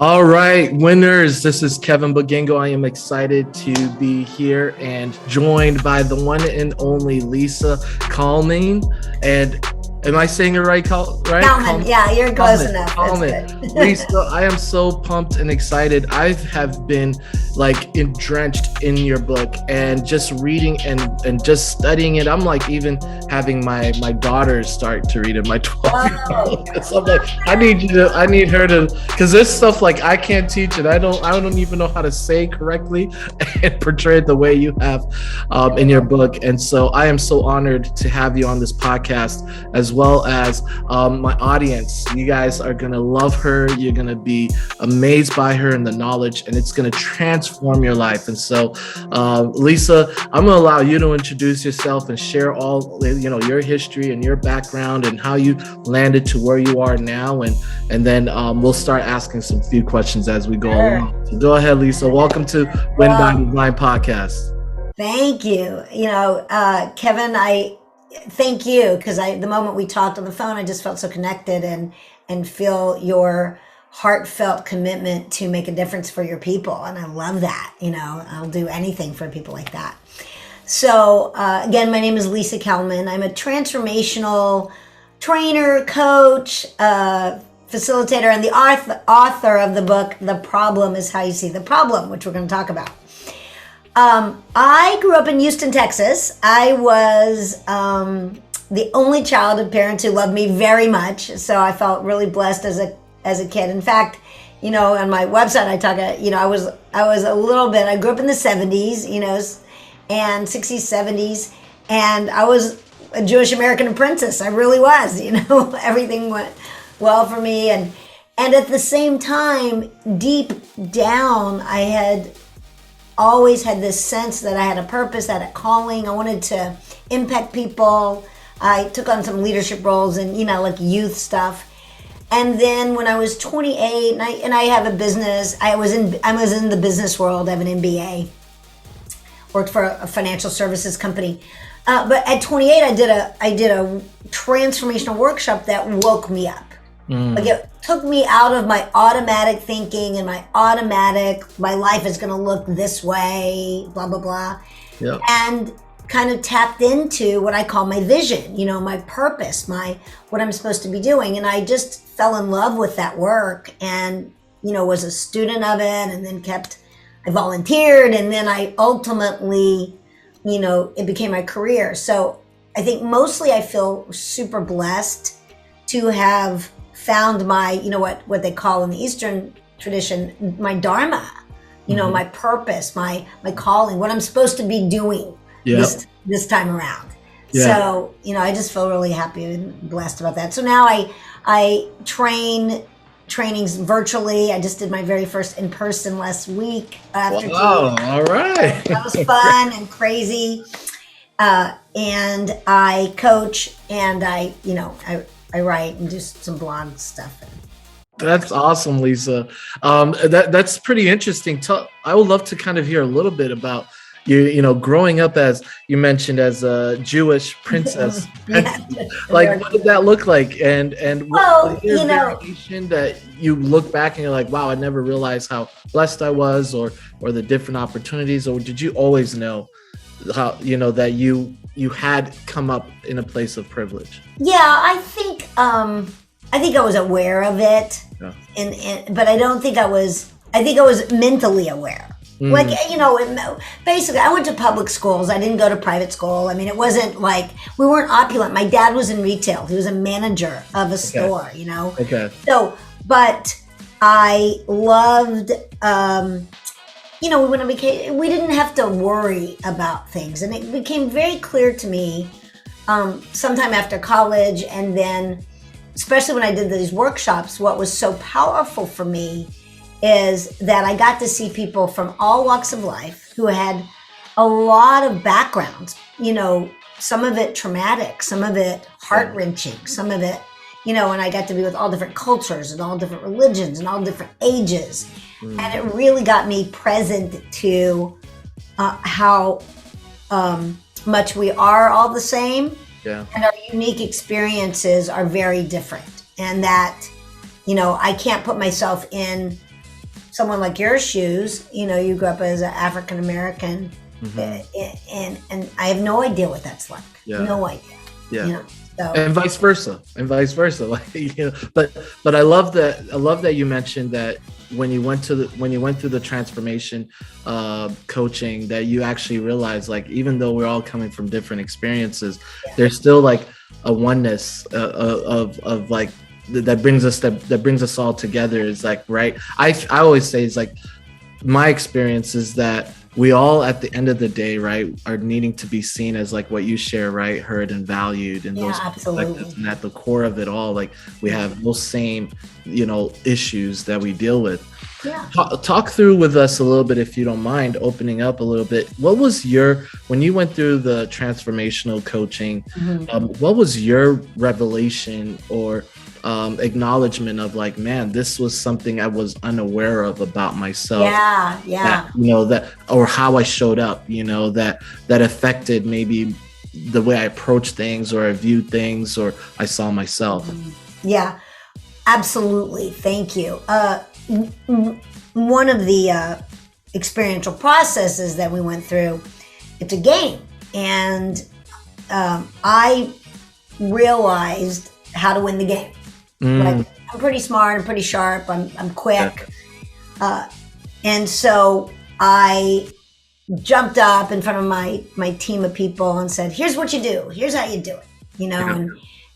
All right, winners. This is Kevin Bagingo. I am excited to be here and joined by the one and only Lisa Kalmin. And am I saying it right? Right? Kalman, yeah, you're close Kalmin. enough. That's Kalmin. good. Lisa, I am so pumped and excited. I have been like drenched in your book and just reading and just studying it. I'm like even having my daughters start to read it. My 12-year-old. Whoa. So I'm like, I need her to, because there's stuff like I can't teach it. I don't even know how to say correctly and portray it the way you have in your book. And so I am so honored to have you on this podcast, as well as my audience. You guys are gonna love her. You're gonna be amazed by her and the knowledge, and it's gonna transform your life. And so, Lisa, I'm gonna allow you to introduce yourself and share all your history and your background and how you landed to where you are now, and then we'll start asking some few questions as we go along. So go ahead, Lisa. Welcome to Win by Well, Design podcast. thank you. Kevin, I thank you because the moment we talked on the phone, I just felt so connected and feel your heartfelt commitment to make a difference for your people, and I love that. I'll do anything for people like that. So again, my name is Lisa Kalmin. I'm a transformational trainer, coach, facilitator, and the author of the book, The Problem is How You See the Problem, which we're going to talk about. I grew up in Houston, Texas. I was the only child of parents who loved me very much, so I felt really blessed as a kid. In fact, on my website, I talk. I was a little bit. I grew up in the '70s, and '60s, '70s, and I was a Jewish American princess. I really was. Everything went well for me, and at the same time, deep down, I had always had this sense that I had a purpose, that a calling. I wanted to impact people. I took on some leadership roles and like youth stuff. And then when I was 28, and I have a business, I was in the business world. I have an MBA. Worked for a financial services company. But at 28, I did a transformational workshop that woke me up. Like it took me out of my automatic thinking and my life is going to look this way, blah, blah, blah. Yep. And kind of tapped into what I call my vision, my purpose, what I'm supposed to be doing. And I just fell in love with that work and, was a student of it, and then I volunteered, and then I ultimately, it became my career. So I think mostly I feel super blessed to have found my, what they call in the Eastern tradition, my dharma, my purpose, my calling, what I'm supposed to be doing this time around. Yeah. So, I just feel really happy and blessed about that. So now I train trainings virtually. I just did my very first in-person last week. After Wow. All right. That was fun and crazy. And I coach and I write and do some blog stuff. That's awesome, Lisa. That's pretty interesting. I would love to kind of hear a little bit about growing up, as you mentioned, as a Jewish princess. Yeah. Like, what did that look like? And Well, was there variation that you look back and you're like, wow, I never realized how blessed I was, or the different opportunities, or did you always know how that you had come up in a place of privilege? Yeah, I think I was aware of it, but I don't think I was. I think I was mentally aware. Like, basically, I went to public schools. I didn't go to private school. I mean, it wasn't like we weren't opulent. My dad was in retail. He was a manager of a store. Okay. So, but I loved. When we didn't have to worry about things, and it became very clear to me sometime after college, and then especially when I did these workshops, what was so powerful for me is that I got to see people from all walks of life who had a lot of backgrounds, some of it traumatic, some of it heart-wrenching, some of it, and I got to be with all different cultures and all different religions and all different ages. And it really got me present to how much we are all the same. Yeah. And our unique experiences are very different. And that, I can't put myself in someone like your shoes, you grew up as an African American, and I have no idea what that's like. Yeah. No idea. Yeah. So. And vice versa. Like, but I love that you mentioned that when you went through the transformation coaching, that you actually realized, like, even though we're all coming from different experiences, there's still like a oneness of like that brings us all together. Is like, right. I always say, it's like, my experience is that we all, at the end of the day, right, are needing to be seen as, like, what you share, right, heard and valued, and those perspectives. And at the core of it all, like, we have those same, issues that we deal with. Yeah. Talk through with us a little bit, if you don't mind opening up a little bit. What was when you went through the transformational coaching, what was your revelation or acknowledgement of, like, man, this was something I was unaware of about myself? Yeah. That or how I showed up, that affected maybe the way I approached things, or I viewed things, or I saw myself. Yeah, absolutely. Thank you. One of the experiential processes that we went through, it's a game, and I realized how to win the game. Like, I'm pretty smart, I'm pretty sharp, I'm quick. And so I jumped up in front of my team of people and said, here's what you do, here's how you do it,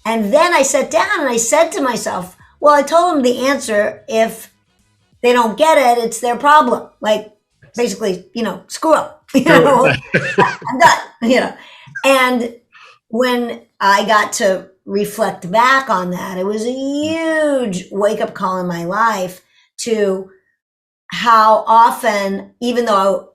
and then I sat down and I said to myself, well, I told them the answer. If they don't get it, it's their problem. Like, basically, screw up, I'm done, and when I got to reflect back on that, it was a huge wake-up call in my life to how often, even though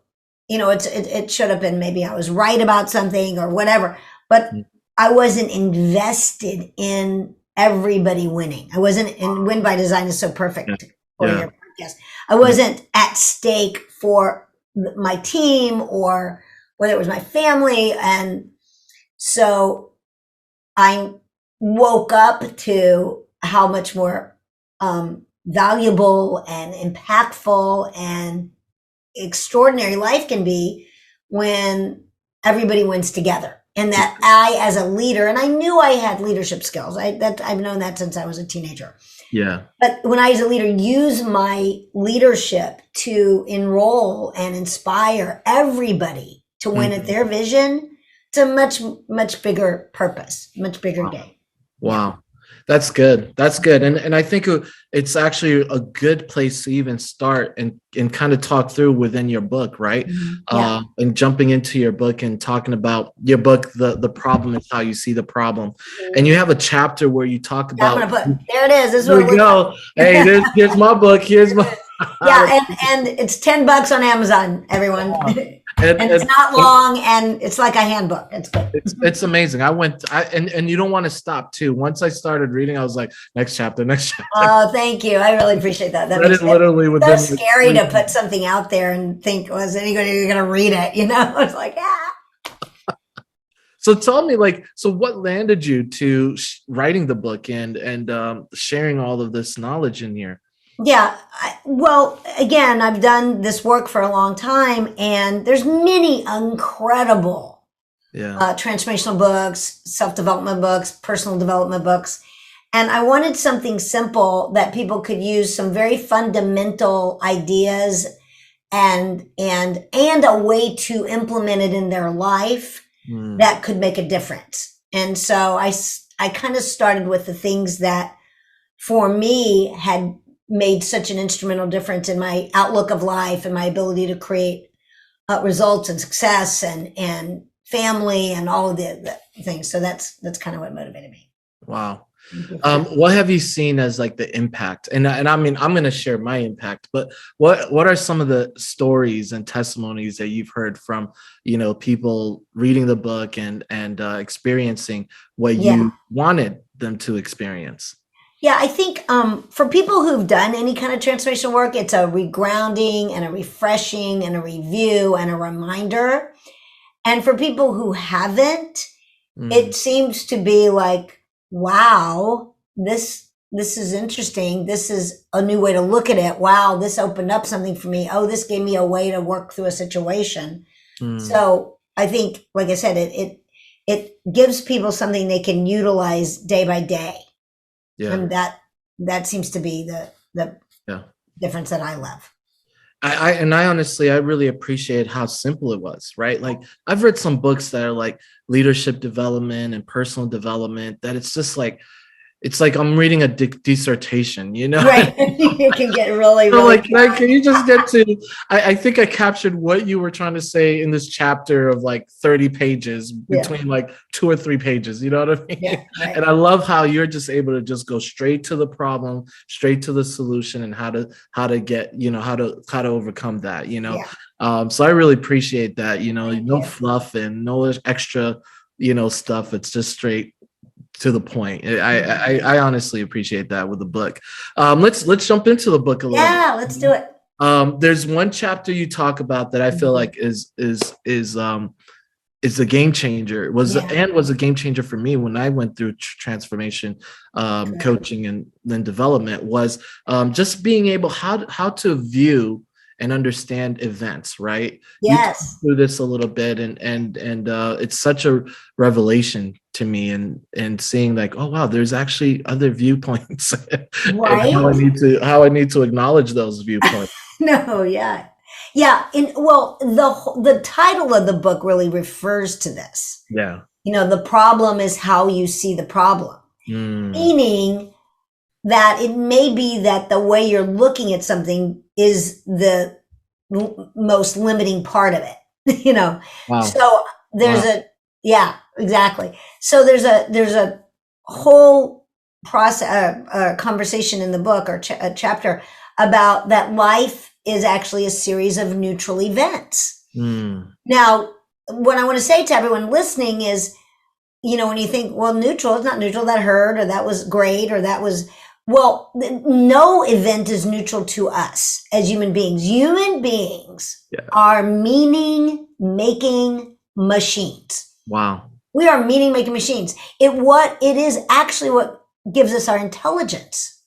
it should have been, maybe I was right about something or whatever, but I wasn't invested in everybody winning. I wasn't, and Win by Design is so perfect for your podcast. I wasn't at stake for my team, or whether it was my family. And so I woke up to how much more valuable and impactful and extraordinary life can be when everybody wins together. And that I, as a leader, and I knew I had leadership skills. I've known that since I was a teenager. Yeah. But when I, as a leader, use my leadership to enroll and inspire everybody to win at their vision, it's a much, much bigger purpose, much bigger game. Wow. That's good. That's good. And I think it's actually a good place to even start and kind of talk through within your book, right? And jumping into your book and talking about your book, the problem is how you see the problem. And you have a chapter where you talk about, there it is. This is there we go. Hey, here's my book. Here's my and it's $10 on Amazon, everyone. And it's not long, and it's like a handbook. It's good. It's amazing. And you don't want to stop too. Once I started reading, I was like, next chapter. Oh, thank you. I really appreciate that. That is literally within. It's so scary to put something out there and think, was anybody going to read it? It's like, So tell me, so what landed you to writing the book and sharing all of this knowledge in here? Yeah. Well, again, I've done this work for a long time, and there's many incredible transformational books, self-development books, personal development books. And I wanted something simple that people could use, some very fundamental ideas and a way to implement it in their life that could make a difference. And so I kind of started with the things that for me had made such an instrumental difference in my outlook of life and my ability to create results and success and family and all of the things. So that's kind of what motivated me. Wow. What have you seen as the impact? And I mean, I'm going to share my impact, but what are some of the stories and testimonies that you've heard from, people reading the book and experiencing what you wanted them to experience? Yeah, I think for people who've done any kind of transformational work, it's a regrounding and a refreshing and a review and a reminder. And for people who haven't, it seems to be like, wow, this this is interesting. This is a new way to look at it. Wow, this opened up something for me. Oh, this gave me a way to work through a situation. So I think, like I said, it gives people something they can utilize day by day. Yeah. And that seems to be the difference that I love. I honestly, I really appreciate how simple it was, right? Like I've read some books that are like leadership development and personal development that it's like I'm reading a dissertation, you know? Right. It can get really, So really. like, can you just get to, I think I captured what you were trying to say in this chapter of like 30 pages between like 2 or 3 pages, you know what I mean? Yeah, right. And I love how you're just able to just go straight to the problem, straight to the solution, and how to get, you know, how to overcome that, you know? So I really appreciate that, you know, no fluff and no extra, you know, stuff. It's just straight to the point. I honestly appreciate that with the book. Let's jump into the book a little bit. Yeah, let's do it. There's one chapter you talk about that I feel like is a game changer. Was a game changer for me when I went through transformation, coaching and then development, was just being able how to view and understand events, right? Yes. You talk through this a little bit, and it's such a revelation to me, and seeing like, oh wow, there's actually other viewpoints, right? And how I need to acknowledge those viewpoints. No, yeah. The title of the book really refers to this. Yeah. You know, the problem is how you see the problem, meaning that it may be that the way you're looking at something is the most limiting part of it, you know? Wow. So there's exactly. So there's a whole process, conversation in the book or a chapter about that life is actually a series of neutral events. Now, what I want to say to everyone listening is, you know, when you think, well, neutral, it's not neutral, that hurt, or that was great, or that was, well, no event is neutral to us as human beings. Human beings are meaning-making machines. Wow. We are meaning-making machines. It is actually what gives us our intelligence.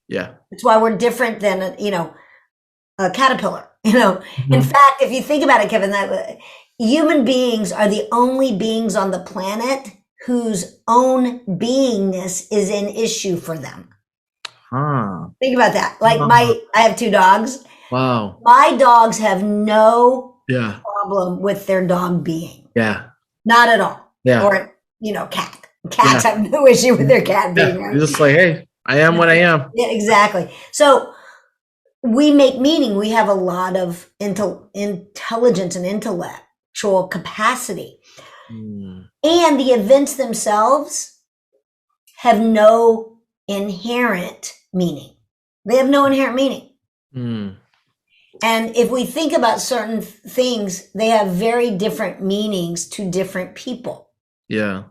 Yeah. It's why we're different than, a caterpillar, you know. In fact, if you think about it, Kevin, that human beings are the only beings on the planet whose own beingness is an issue for them. Think about that. Like I have 2 dogs. Wow. My dogs have no problem with their dog being. Yeah. Not at all. Yeah. Or, cat. Cats have no issue with their cat being. Right? You're just like, hey, I am what I am. Yeah, exactly. So we make meaning. We have a lot of intelligence and intellectual capacity. And the events themselves have no inherent meaning. They have no inherent meaning. And if we think about certain things, they have very different meanings to different people. Yeah.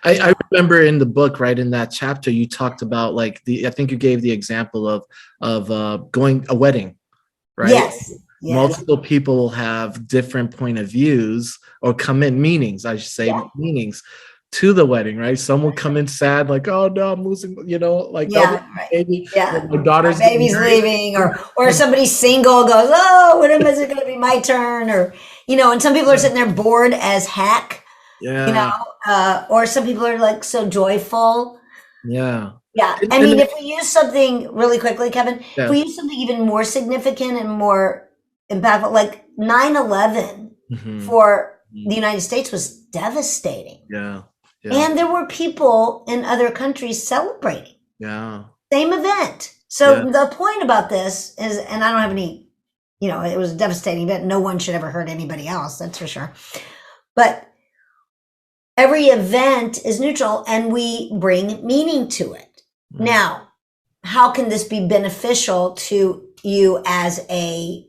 I remember in the book, right, in that chapter, you talked about like I think you gave the example of going a wedding, right? Yes. Multiple people will have different point of views or come in meanings, I should say, meanings to the wedding, right? Some will come in sad, like, oh no, I'm losing, like baby, my daughter's baby's leaving, or somebody's single goes, oh, when is it going to be my turn? Or, and some people are sitting there bored as heck. Or some people are like so joyful. Yeah. I mean, if we use something really quickly, Kevin, if we use something even more significant and more impactful, like 9/11 for the United States was devastating. Yeah. And there were people in other countries celebrating. Yeah. Same event. So the point about this is, and I don't have any, it was a devastating event. No one should ever hurt anybody else. That's for sure. But every event is neutral and we bring meaning to it. Now, how can this be beneficial to you as a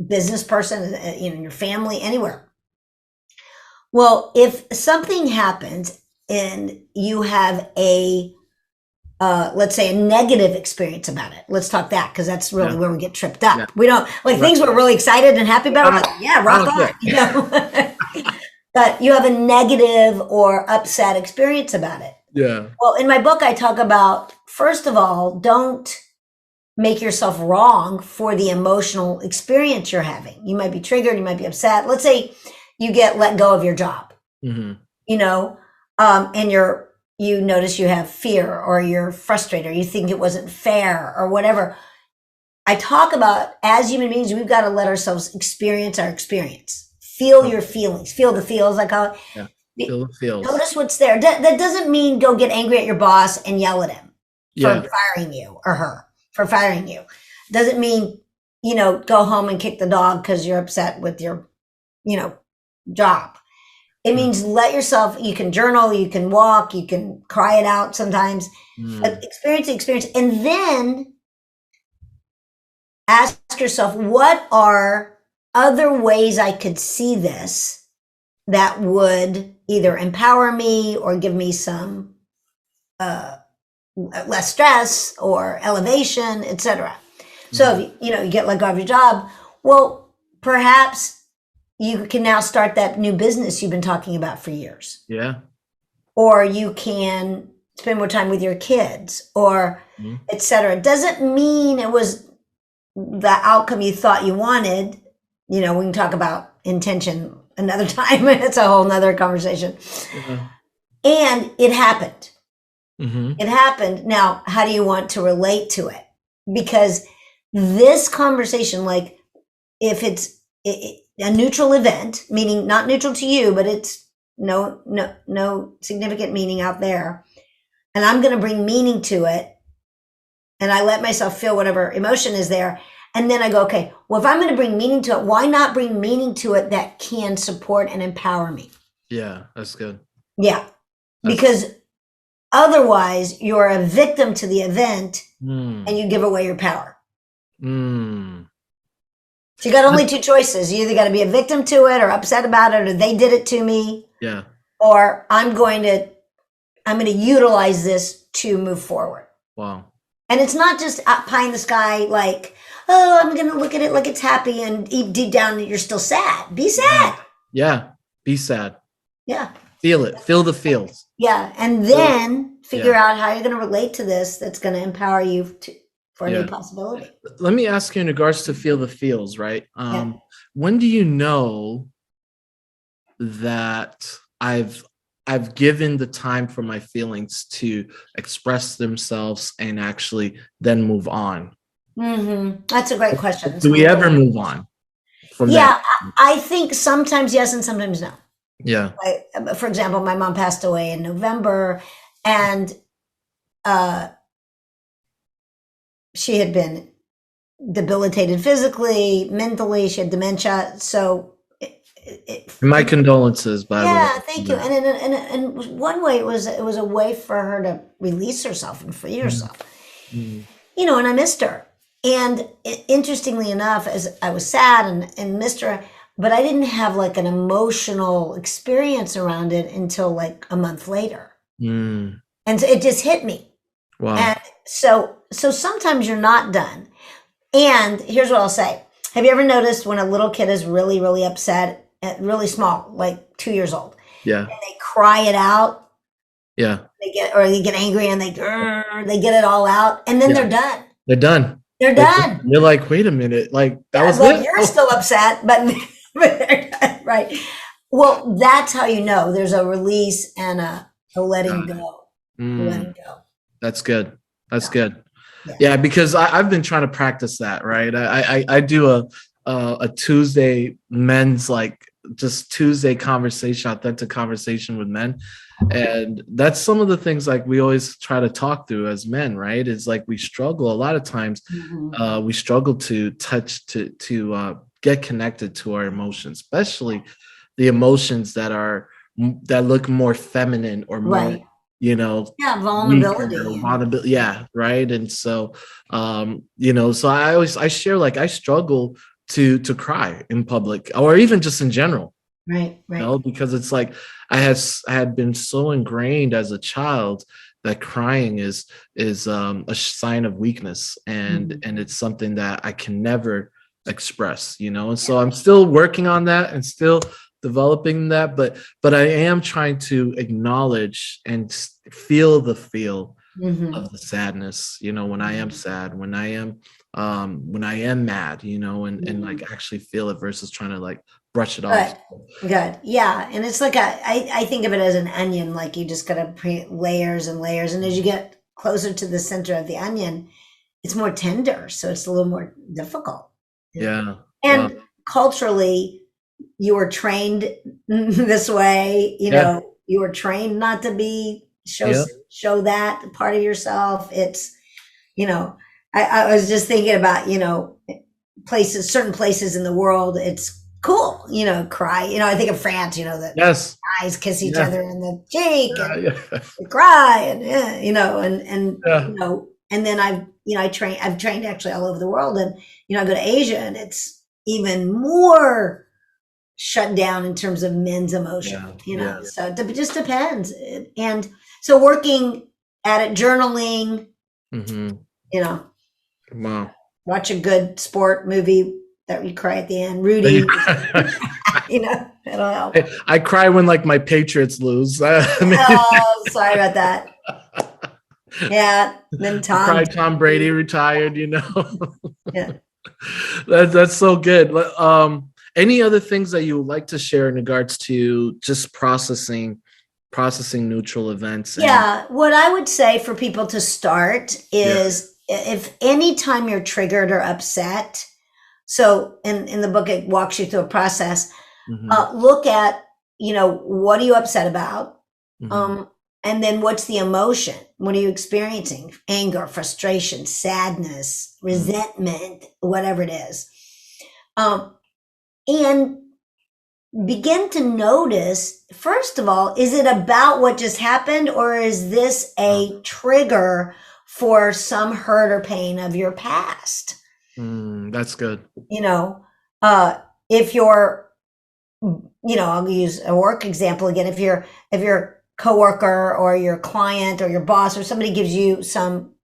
business person, your family, anywhere? Well, if something happens and you have let's say a negative experience about it, let's talk that, because that's really where we get tripped up. We don't like things we're really excited and happy about. Rock on. But you have a negative or upset experience about it. Yeah. Well, in my book, I talk about, first of all, don't make yourself wrong for the emotional experience you're having. You might be triggered, you might be upset. Let's say you get let go of your job, Mm-hmm. you know, and you notice you have fear, or you're frustrated, or you think it wasn't fair, or whatever. I talk about, as human beings, we've got to let ourselves experience our experience. Feel your feelings, feel the feels, I call Yeah. it. Feel the feels. Notice what's there. That doesn't mean go get angry at your boss and yell at him for Yeah. firing you, or her for firing you. Doesn't mean, go home and kick the dog because you're upset with your, job. It means let yourself, you can journal, you can walk, you can cry it out sometimes, but experience the experience. And then ask yourself, what are other ways I could see this that would either empower me or give me some less stress or elevation, etc. So if you get let go of your job, well, perhaps you can now start that new business you've been talking about for years, Yeah. or you can spend more time with your kids, or etc. It doesn't mean it was the outcome you thought you wanted. We can talk about intention another time. It's a whole nother conversation. Yeah. And it happened. Mm-hmm. It happened. Now, how do you want to relate to it? Because this conversation, like, if it's a neutral event, meaning not neutral to you, but it's no significant meaning out there, and I'm going to bring meaning to it, and I let myself feel whatever emotion is there, and then I go, okay, well, if I'm going to bring meaning to it, why not bring meaning to it that can support and empower me? Yeah, that's good. Yeah, because otherwise you're a victim to the event, and you give away your power. So you got only two choices. You either got to be a victim to it, or upset about it, or they did it to me. Yeah. Or I'm going to utilize this to move forward. Wow. And it's not just up pie in the sky, like, oh, I'm going to look at it like it's happy, and deep down you're still sad. Be sad. Yeah. Be sad. Yeah. Feel it. Feel the feels. Yeah. And then figure out how you're going to relate to this that's going to empower you for a new possibility. Let me ask you, in regards to feel the feels, right? When do you know that I've given the time for my feelings to express themselves and actually then move on? That's a great question. Do we ever move on from that? I think sometimes yes and sometimes no. Yeah. For example, my mom passed away in November, and she had been debilitated physically, mentally. She had dementia. So, my condolences, by the way. Yeah, thank you. And one way it was a way for her to release herself and free herself. And I missed her. And interestingly enough, as I was sad and missed her, but I didn't have like an emotional experience around it until like a month later. And so it just hit me. Wow. And so sometimes you're not done. And here's what I'll say. Have you ever noticed when a little kid is really, really upset, really small, like 2 years old? Yeah. And they cry it out. Yeah. They get angry, and they get it all out, and then they're done. They're done. They're done. You're like, wait a minute, like that was it? You're still upset, but they're done, right? Well, that's how you know there's a release and a letting go. Letting go. That's good. That's good. Yeah, because I've been trying to practice that, right? I do a Tuesday men's, like, just Tuesday conversation, authentic conversation with men. And that's some of the things like we always try to talk through as men, right? It's like we struggle a lot of times. We struggle to touch, to get connected to our emotions, especially the emotions that look more feminine or more, vulnerability. Yeah, right. And so so I share, like, I struggle to cry in public, or even just in general. Right. Because it's like I had been so ingrained as a child that crying is a sign of weakness, and it's something that I can never express, and so I'm still working on that and still developing that, but I am trying to acknowledge and feel the feel Mm-hmm. of the sadness, when I am sad, when I am mad, and Mm-hmm. like actually feel it versus trying to like brush it off. Good. Good. Yeah. And it's like I think of it as an onion, like you just gotta pre layers and layers. And as you get closer to the center of the onion, it's more tender. So it's a little more difficult. Yeah. Wow. And culturally, you were trained this way, Yeah. you were trained not to be Yeah. show that part of yourself. It's, you know, I was just thinking about, certain places in the world, it's cool, cry. I think of France, the Yes. guys kiss each Yeah. other in the cheek Yeah. and Yeah. they cry and Yeah. and then I've trained actually all over the world, and I go to Asia and it's even more shut down in terms of men's emotion, Yeah. Yeah. so it just depends. And so working at it, journaling, Hmm. you know, Wow. watch a good sport movie that you cry at the end. Rudy, it'll help. I cry when like my Patriots lose. I mean, Oh, sorry about that. Yeah. Then I Tom. cried Tom Brady retired. Yeah. That's so good. Any other things that you would like to share in regards to just processing neutral events? Yeah. What I would say for people to start Yeah. is if anytime you're triggered or upset, so in the book, it walks you through a process. Hmm. Look at, what are you upset about? Hmm. Um, and then what's the emotion? What are you experiencing? Anger, frustration, sadness, resentment, whatever it is. And begin to notice, first of all, is it about what just happened, or is this a trigger for some hurt or pain of your past? That's good. You know, if you're, I'll use a work example again. If your coworker or your client or your boss or somebody gives you some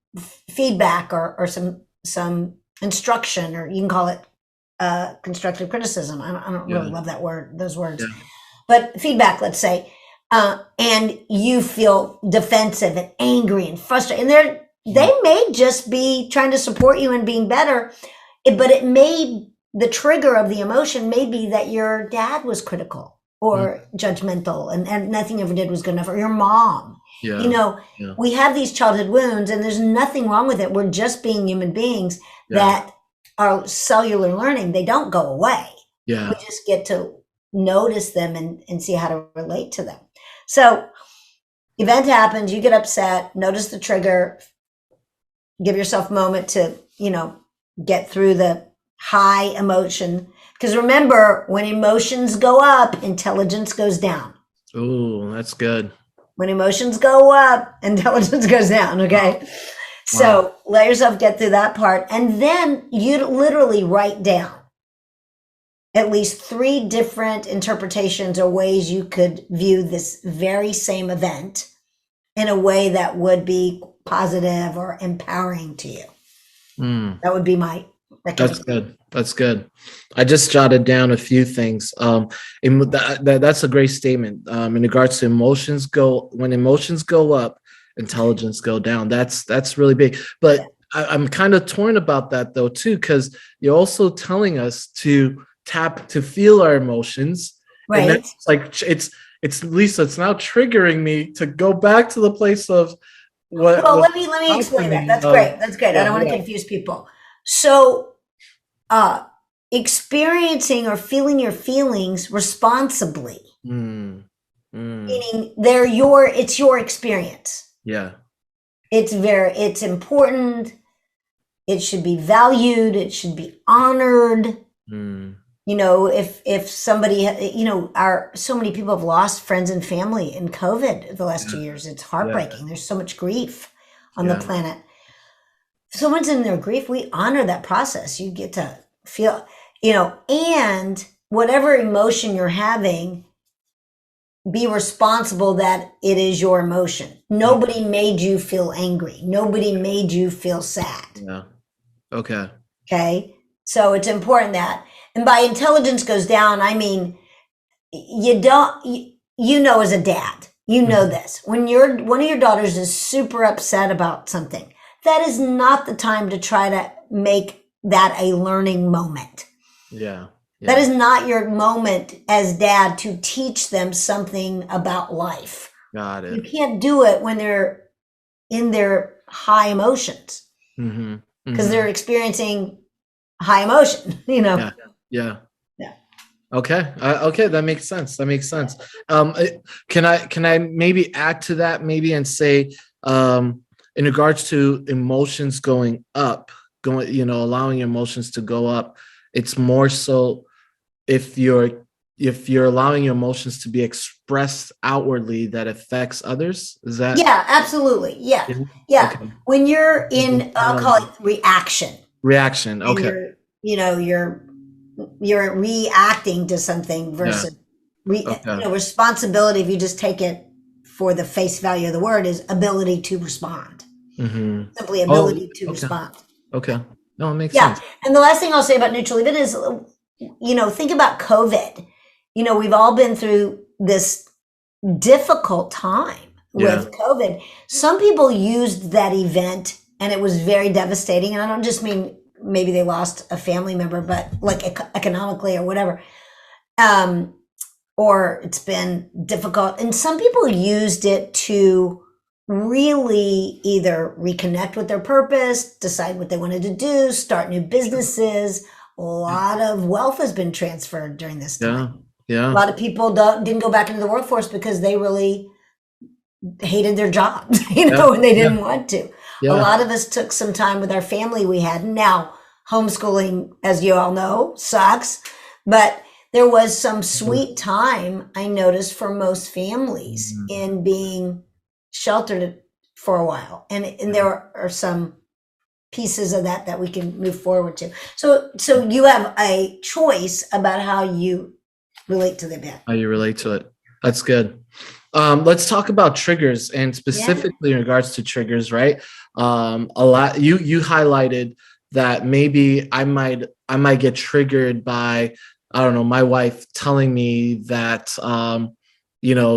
feedback or some instruction, or you can call it constructive criticism. I don't really Yeah. love those words, Yeah. but feedback, let's say, and you feel defensive and angry and frustrated, and they may just be trying to support you and being better, but the trigger of the emotion may be that your dad was critical or judgmental, and nothing you ever did was good enough, or your mom. Yeah. Yeah. We have these childhood wounds, and there's nothing wrong with it. We're just being human beings Yeah. that are cellular learning. They don't go away. Yeah. We just get to notice them and see how to relate to them. So, event happens, you get upset, notice the trigger, give yourself a moment to, get through the high emotion. Because remember, when emotions go up, intelligence goes down. Oh, that's good. When emotions go up, intelligence goes down. Okay. So let yourself get through that part. And then you literally write down at least 3 different interpretations or ways you could view this very same event in a way that would be positive or empowering to you. That would be my recommendation. That's good. That's good. I just jotted down a few things. That's a great statement. In regards to when emotions go up, intelligence go down. That's really big. But I'm kind of torn about that though too, because you're also telling us to feel our emotions, Right. and that's like it's Lisa. It's now triggering me to go back to the place of what. Well, let me explain that. That's great. That's great. I don't want to confuse people. So, experiencing or feeling your feelings responsibly, meaning it's your experience. Yeah. It's important. It should be valued. It should be honored. If somebody, so many people have lost friends and family in COVID the last 2 years. It's heartbreaking. There's so much grief on the planet. If someone's in their grief, we honor that process. You get to feel, and whatever emotion you're having, be responsible that it is your emotion. Nobody made you feel angry. Nobody made you feel sad. Yeah. Okay. Okay. So it's important that, and by intelligence goes down, I mean, you don't, you know, as a dad, you know this. When one of your daughters is super upset about something, that is not the time to try to make that a learning moment. Yeah. That Yeah. is not your moment as dad to teach them something about life. Got You it. can't do it when they're in their high emotions Mm-hmm. because Mm-hmm. they're experiencing high emotion, you know? Yeah. Yeah. Yeah. Okay. Okay. That makes sense. That makes sense. Can I maybe add to that maybe and say, in regards to emotions going up, going, allowing your emotions to go up, it's more so if you're allowing your emotions to be expressed outwardly that affects others. Is that? Yeah, absolutely. Yeah. Yeah. Yeah. Okay. When you're in, I'll call it reaction Reaction. and Okay. you're reacting to something Yeah. versus Okay. responsibility, if you just take it for the face value of the word, is ability to respond. Mm-hmm. Simply Oh, ability to okay. respond. Okay. No, it makes Yeah. sense. And the last thing I'll say about neutral even is, think about COVID. We've all been through this difficult time Yeah. with COVID. Some people used that event and it was very devastating. And I don't just mean maybe they lost a family member, but like economically or whatever. Um, or it's been difficult. And some people used it to really either reconnect with their purpose, decide what they wanted to do, start new businesses. A lot of wealth has been transferred during this time. Yeah. A Yeah. lot of people didn't go back into the workforce because they really hated their jobs, Yeah. and they Yeah. didn't want to. A Yeah. lot of us took some time with our family we had. Now, homeschooling, as you all know, sucks, but there was some sweet time I noticed for most families Mhm. in being sheltered for a while. And there are some pieces of that we can move forward to. So you have a choice about how you relate to the event. How you relate to it. That's good. Let's talk about triggers and Yeah. specifically in regards to triggers, right? A lot you highlighted that maybe I might get triggered by, I don't know, my wife telling me that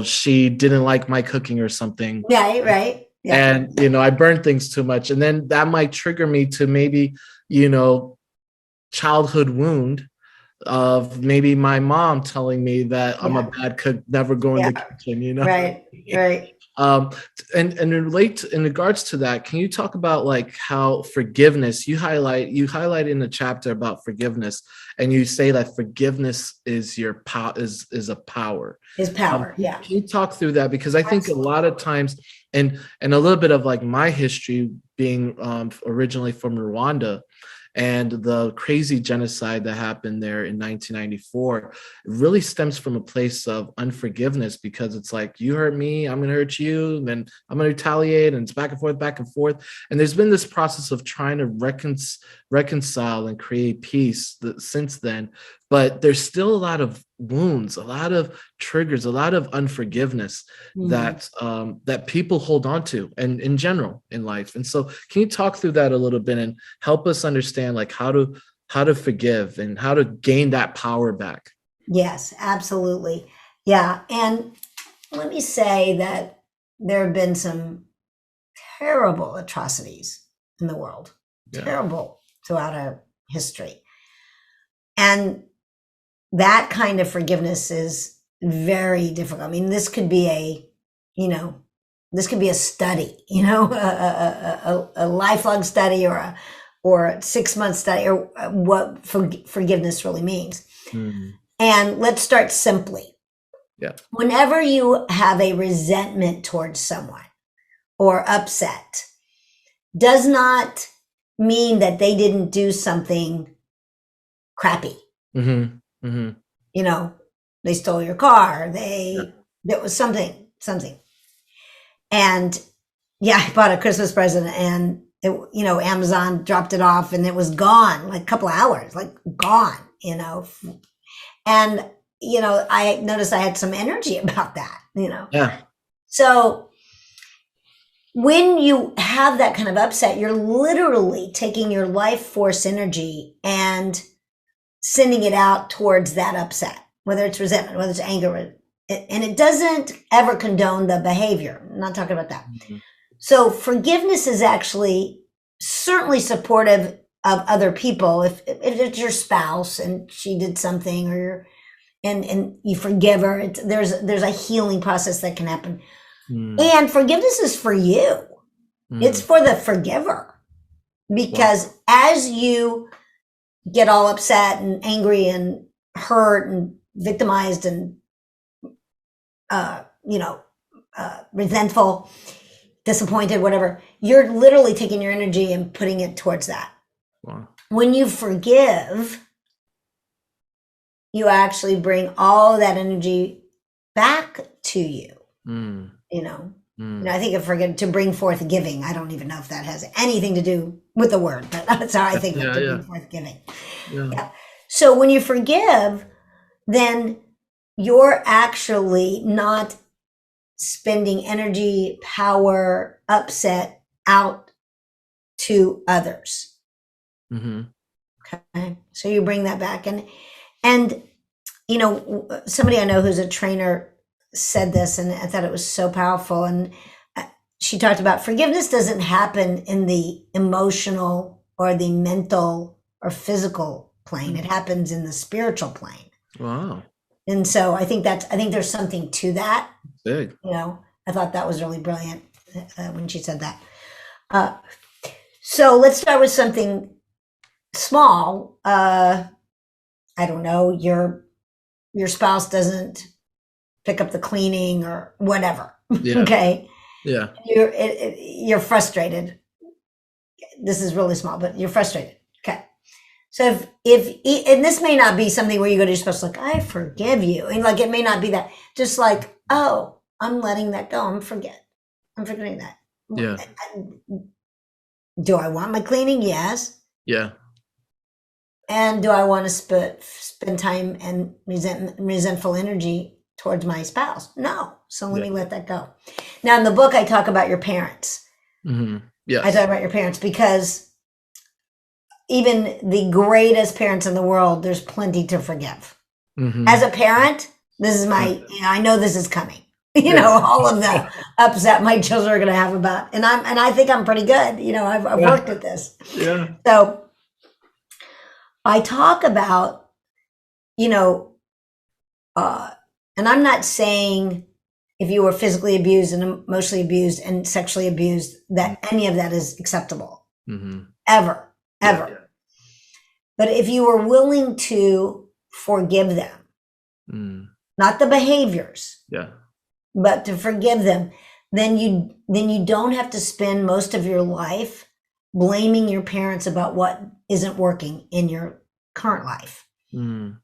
she didn't like my cooking or something. Right, right. Yeah. And I burn things too much. And then that might trigger me to maybe, you know, childhood wound of maybe my mom telling me that I'm a Yeah. bad cook, never go in Yeah. the kitchen. Right. Right. um, and in regards to that, can you talk about like how forgiveness you highlight in the chapter about forgiveness, and you say that forgiveness is your power is a power. His power. Can Yeah. you talk through that? Because I think a Absolutely. lot of times, and a little bit of like my history being originally from Rwanda, and the crazy genocide that happened there in 1994 really stems from a place of unforgiveness, because it's like, you hurt me, I'm going to hurt you, and then I'm going to retaliate, and it's back and forth, back and forth. And there's been this process of trying to reconcile and create peace since then, but there's still a lot of wounds, a lot of triggers, a lot of unforgiveness Mhm. that people hold on to, and in general in life. And so, can you talk through that a little bit and help us understand like how to forgive and how to gain that power back? Yes, absolutely. Yeah. And let me say that there have been some terrible atrocities in the world, Yeah. terrible throughout our history. And that kind of forgiveness is very difficult. I mean, you know, this could be a study, a lifelong study or a 6 month study or what forgiveness really means. Mm, And let's start simply. yeah. Whenever you have a resentment towards someone or upset, does not mean that they didn't do something crappy. Mm-hmm. Mm-hmm. You know, they stole your car. Yeah. There was something. And yeah, I bought a Christmas present and Amazon dropped it off and it was gone, like a couple of hours, like gone. And, I noticed I had some energy about that. Yeah. So when you have that kind of upset, you're literally taking your life force energy and sending it out towards that upset. whether it's resentment, whether it's anger, and it doesn't ever condone the behavior. I'm not talking about that. Mm-hmm. So forgiveness is actually certainly supportive of other people. If it's your spouse and she did something, or and you forgive her, there's a healing process that can happen. And forgiveness is for you. It's for the forgiver, because as you get all upset and angry and hurt and victimized and resentful, disappointed, whatever, you're literally taking your energy and putting it towards that. Wow. When you forgive, you actually bring all that energy back to you. I think of forget to bring forth giving. I don't even know if that has anything to do with the word, but that's how I think of to bring forth giving. Yeah. So when you forgive, then you're actually not spending energy, power, upset out to others. Okay. So you bring that back. And somebody I know who's a trainer said this, and I thought it was so powerful. And she talked about forgiveness doesn't happen in the emotional or the mental or physical plane. It happens in the spiritual plane. Wow. And so I think there's something to that. Big. I thought that was really brilliant when she said that. So let's start with something small. I don't know, your spouse doesn't pick up the cleaning or whatever. Yeah. Okay. Yeah. You're frustrated. This is really small, but you're frustrated. Okay. So if and this may not be something where you go to your spouse like, I forgive you. And like, it may not be that. Just like, oh, I'm letting that go. I'm forgetting that. Yeah. Do I want my cleaning? Yes. Yeah. And do I want to spend time and resentful energy towards my spouse? No. So let me let that go. Now, in the book, I talk about your parents. Yes. I talk about your parents because even the greatest parents in the world, there's plenty to forgive. As a parent, this is I know this is coming. All of the upset my children are going to have about, and I think I'm pretty good. I've worked at this. Yeah. So I talk about, and I'm not saying if you were physically abused and emotionally abused and sexually abused, that any of that is acceptable. Ever. Yeah. But if you were willing to forgive them, not the behaviors, but to forgive them, then you don't have to spend most of your life blaming your parents about what isn't working in your current life. And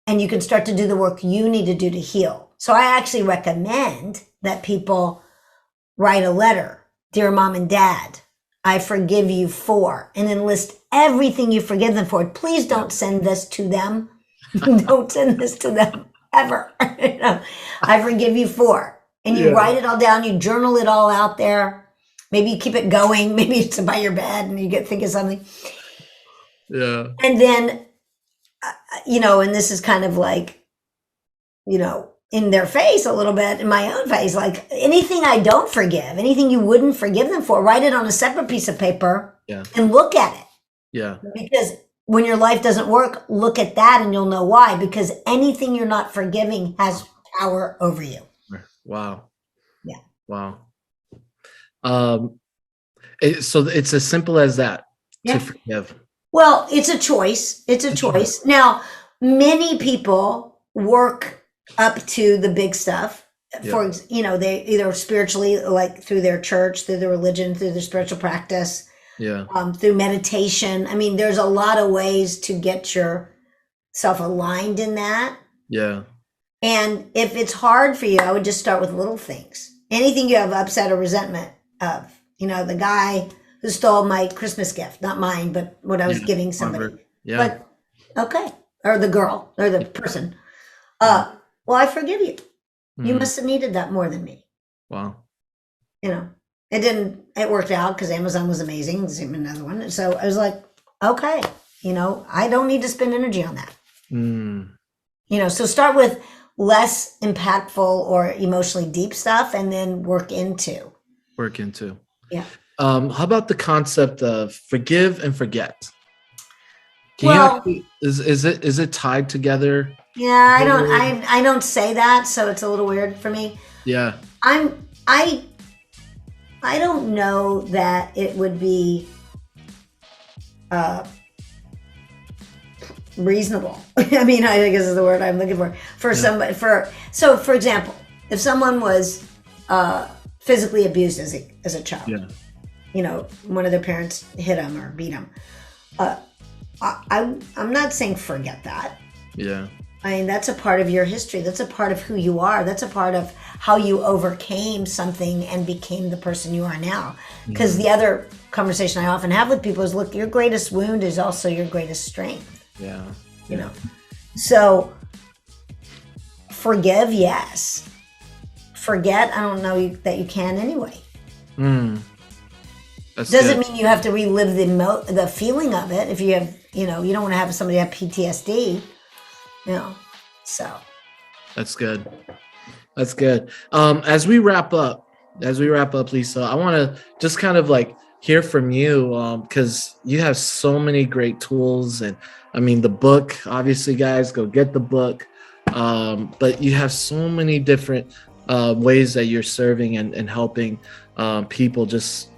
you can start to do the work you need to do to heal. So I actually recommend that people write a letter. Dear Mom and Dad, I forgive you for, and then list everything you forgive them for. Please don't send this to them. Don't send this to them ever. I forgive you for. And you write it all down. You journal it all out there. Maybe you keep it going. Maybe it's by your bed and you think of something. Yeah. And then, and this is kind of like, in their face a little bit, in my own face, like anything I don't forgive, anything you wouldn't forgive them for, write it on a separate piece of paper and look at it. Yeah. Because when your life doesn't work, look at that and you'll know why. Because anything you're not forgiving has power over you. Wow. Yeah. Wow. So it's as simple as that to forgive. Well, it's a choice. It's a choice. Now, many people work up to the big stuff. For they either spiritually, like through their church, through their religion, through their spiritual practice, through meditation. I mean, there's a lot of ways to get yourself aligned in that. Yeah. And if it's hard for you, I would just start with little things. Anything you have upset or resentment of, the guy who stole my Christmas gift, not mine, but what I was giving somebody. Yeah. But, okay. Or the girl or the person. Well, I forgive you. You must have needed that more than me. Wow. It worked out because Amazon was amazing. Another one. So I was like, okay, I don't need to spend energy on that. Mm. So start with less impactful or emotionally deep stuff and then work into. Work into. Yeah. How about the concept of forgive and forget? Can you Well, actually, is it tied together? yeah, I don't say that, so it's a little weird for me. Yeah. I'm I I don't know that it would be uh reasonable. I mean, I guess is the word I'm looking for Yeah. somebody for example, if someone was physically abused as a child, Yeah. one of their parents hit them or beat them, I'm not saying forget that. Yeah. I mean, that's a part of your history. That's a part of who you are. That's a part of how you overcame something and became the person you are now. Because the other conversation I often have with people is, look, your greatest wound is also your greatest strength. Yeah. You know, so forgive, yes. Forget, I don't know that you can anyway. That's Doesn't good. mean you have to relive the feeling of it. If you have, you don't want to have somebody have PTSD. So That's good. That's good. As we wrap up, Lisa, I want to just kind of like hear from you, because you have so many great tools, and I mean the book. Obviously, guys, go get the book. But you have so many different ways that you're serving and helping people just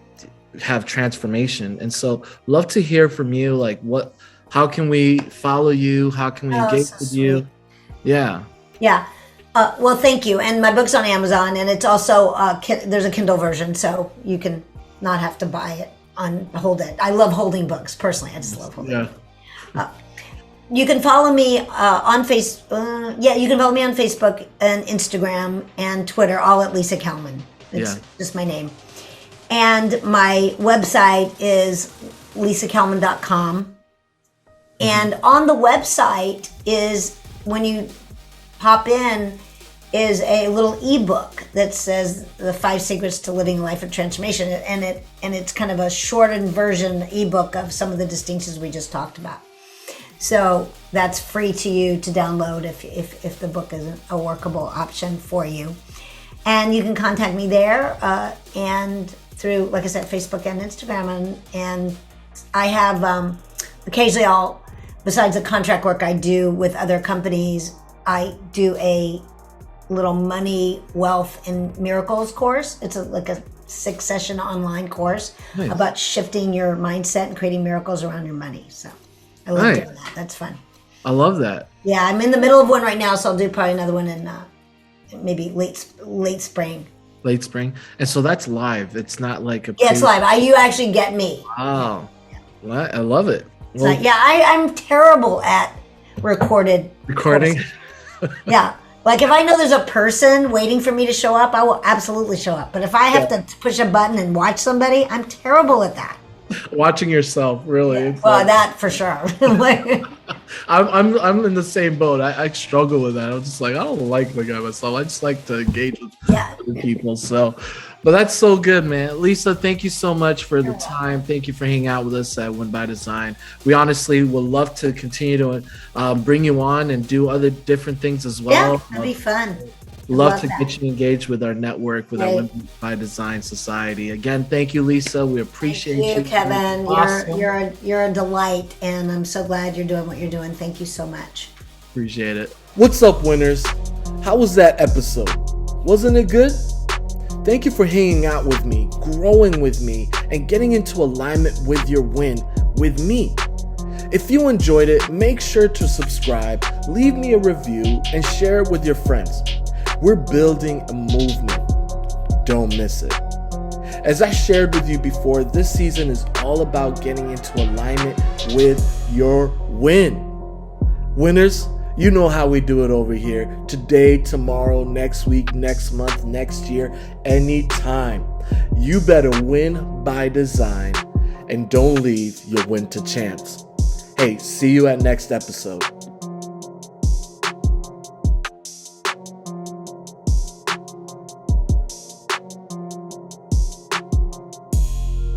have transformation. And so, love to hear from you. Like, how can we follow you? How can we engage so with sweet. you? Yeah. Yeah. Well, thank you. And my book's on Amazon, and it's also there's a Kindle version, so you can not have to buy it hold it. I love holding books personally. I just love holding. Yeah. You can follow me on you can follow me on Facebook and Instagram and Twitter, all at Lisa Kalmin. It's just my name. And my website is lisakalmin.com. And on the website is, when you pop in, is a little ebook that says the 5 secrets to living a life of transformation, and it's kind of a shortened version ebook of some of the distinctions we just talked about. So that's free to you to download if the book isn't a workable option for you. And you can contact me there and through, like I said, Facebook and Instagram, and I have occasionally besides the contract work I do with other companies, I do a little money, wealth, and miracles course. It's like a 6-session online course about shifting your mindset and creating miracles around your money. So I love doing that. That's fun. I love that. Yeah, I'm in the middle of one right now, so I'll do probably another one in maybe late spring. Late spring. And so that's live. It's not like a it's live. You actually get me. Wow. Well, I love it. Well, I'm terrible at recording. Yeah. Like if I know there's a person waiting for me to show up, I will absolutely show up. But if I have to push a button and watch somebody, I'm terrible at that. Watching yourself, really. Yeah. Well, that for sure. I'm in the same boat. I struggle with that. I'm just like, I don't like looking at myself. I just like to engage with other people. So, but that's so good, man. Lisa, thank you so much for the time. Thank you for hanging out with us at Win by Design. We honestly would love to continue to bring you on and do other different things as well. Yeah, that'd be fun. Love to get you engaged with our network, with our Win by Design Society. Again, thank you, Lisa. We appreciate you. Thank you, Kevin. Awesome. You're a delight, and I'm so glad you're doing what you're doing. Thank you so much. Appreciate it. What's up, winners? How was that episode? Wasn't it good? Thank you for hanging out with me, growing with me, and getting into alignment with your win with me. If you enjoyed it, make sure to subscribe, leave me a review, and share it with your friends. We're building a movement. Don't miss it. As I shared with you before, this season is all about getting into alignment with your win. Winners, you know how we do it over here. Today, tomorrow, next week, next month, next year, anytime. You better win by design and don't leave your win to chance. Hey, see you at next episode.